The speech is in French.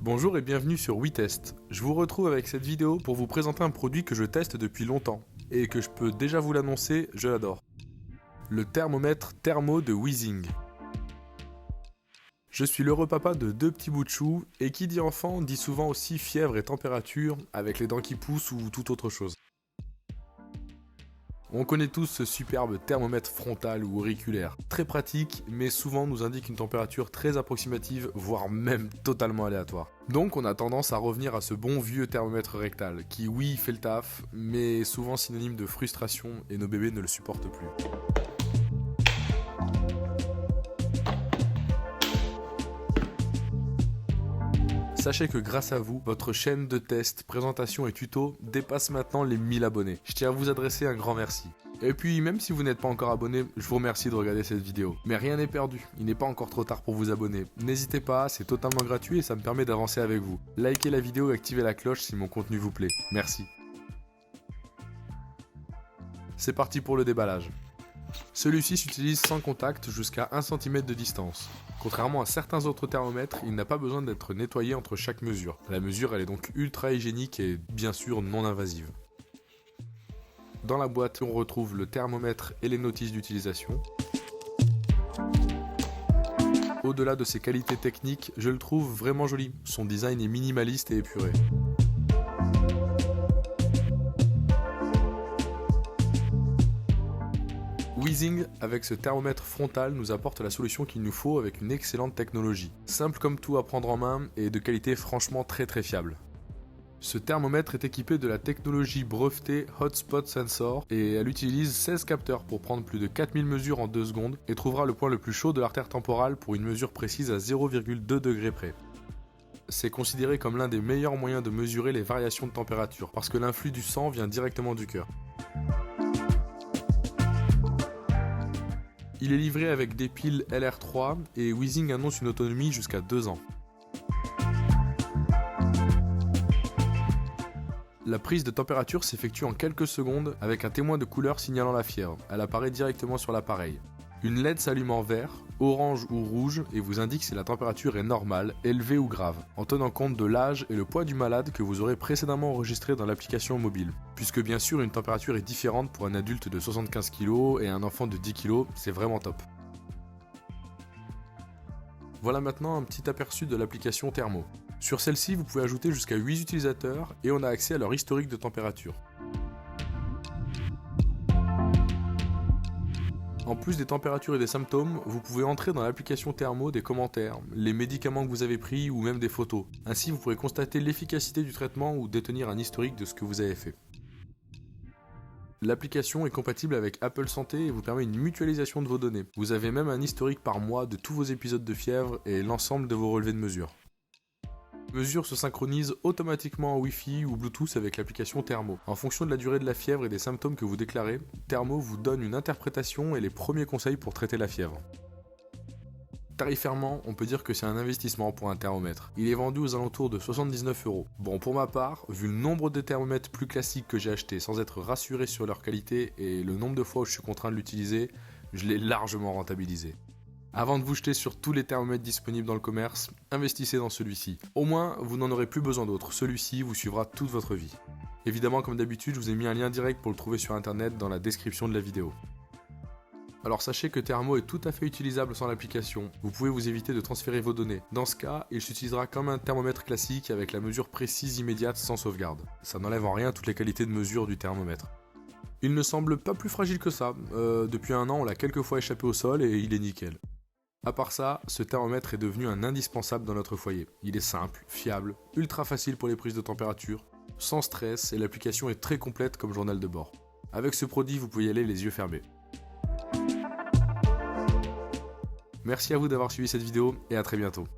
Bonjour et bienvenue sur WeTest. Je vous retrouve avec cette vidéo pour vous présenter un produit que je teste depuis longtemps et que je peux déjà vous l'annoncer, je l'adore. Le thermomètre Thermo de Weezing. Je suis l'heureux papa de 2 petits bouts de chou et qui dit enfant dit souvent aussi fièvre et température avec les dents qui poussent ou toute autre chose. On connaît tous ce superbe thermomètre frontal ou auriculaire, très pratique mais souvent nous indique une température très approximative voire même totalement aléatoire. Donc on a tendance à revenir à ce bon vieux thermomètre rectal qui oui fait le taf mais est souvent synonyme de frustration et nos bébés ne le supportent plus. Sachez que grâce à vous, votre chaîne de tests, présentations et tutos dépasse maintenant les 1000 abonnés. Je tiens à vous adresser un grand merci. Et puis, même si vous n'êtes pas encore abonné, je vous remercie de regarder cette vidéo. Mais rien n'est perdu, il n'est pas encore trop tard pour vous abonner. N'hésitez pas, c'est totalement gratuit et ça me permet d'avancer avec vous. Likez la vidéo et activez la cloche si mon contenu vous plaît. Merci. C'est parti pour le déballage. Celui-ci s'utilise sans contact jusqu'à 1 cm de distance. Contrairement à certains autres thermomètres, il n'a pas besoin d'être nettoyé entre chaque mesure. La mesure elle est donc ultra hygiénique et bien sûr non invasive. Dans la boîte, on retrouve le thermomètre et les notices d'utilisation. Au-delà de ses qualités techniques, je le trouve vraiment joli. Son design est minimaliste et épuré. Weezing, avec ce thermomètre frontal, nous apporte la solution qu'il nous faut avec une excellente technologie. Simple comme tout à prendre en main et de qualité franchement très fiable. Ce thermomètre est équipé de la technologie brevetée Hotspot Sensor et elle utilise 16 capteurs pour prendre plus de 4000 mesures en 2 secondes et trouvera le point le plus chaud de l'artère temporale pour une mesure précise à 0,2 degrés près. C'est considéré comme l'un des meilleurs moyens de mesurer les variations de température parce que l'influx du sang vient directement du cœur. Il est livré avec des piles LR3 et Weezing annonce une autonomie jusqu'à 2 ans. La prise de température s'effectue en quelques secondes avec un témoin de couleur signalant la fièvre. Elle apparaît directement sur l'appareil. Une LED s'allume en vert, orange ou rouge et vous indique si la température est normale, élevée ou grave, en tenant compte de l'âge et le poids du malade que vous aurez précédemment enregistré dans l'application mobile. Puisque bien sûr une température est différente pour un adulte de 75 kg et un enfant de 10 kg, c'est vraiment top. Voilà maintenant un petit aperçu de l'application Thermo. Sur celle-ci, vous pouvez ajouter jusqu'à 8 utilisateurs et on a accès à leur historique de température. En plus des températures et des symptômes, vous pouvez entrer dans l'application Thermo des commentaires, les médicaments que vous avez pris ou même des photos. Ainsi, vous pourrez constater l'efficacité du traitement ou détenir un historique de ce que vous avez fait. L'application est compatible avec Apple Santé et vous permet une mutualisation de vos données. Vous avez même un historique par mois de tous vos épisodes de fièvre et l'ensemble de vos relevés de mesure. Les mesures se synchronisent automatiquement en Wi-Fi ou Bluetooth avec l'application Thermo. En fonction de la durée de la fièvre et des symptômes que vous déclarez, Thermo vous donne une interprétation et les premiers conseils pour traiter la fièvre. Tarifairement, on peut dire que c'est un investissement pour un thermomètre. Il est vendu aux alentours de 79 €. Bon, pour ma part, vu le nombre de thermomètres plus classiques que j'ai achetés sans être rassuré sur leur qualité et le nombre de fois où je suis contraint de l'utiliser, je l'ai largement rentabilisé. Avant de vous jeter sur tous les thermomètres disponibles dans le commerce, investissez dans celui-ci. Au moins, vous n'en aurez plus besoin d'autres. Celui-ci vous suivra toute votre vie. Évidemment, comme d'habitude, je vous ai mis un lien direct pour le trouver sur internet dans la description de la vidéo. Alors sachez que Thermo est tout à fait utilisable sans l'application. Vous pouvez vous éviter de transférer vos données. Dans ce cas, il s'utilisera comme un thermomètre classique avec la mesure précise immédiate sans sauvegarde. Ça n'enlève en rien toutes les qualités de mesure du thermomètre. Il ne semble pas plus fragile que ça. Depuis un an, on l'a quelques fois échappé au sol et il est nickel. À part ça, ce thermomètre est devenu un indispensable dans notre foyer. Il est simple, fiable, ultra facile pour les prises de température, sans stress et l'application est très complète comme journal de bord. Avec ce produit, vous pouvez y aller les yeux fermés. Merci à vous d'avoir suivi cette vidéo et à très bientôt.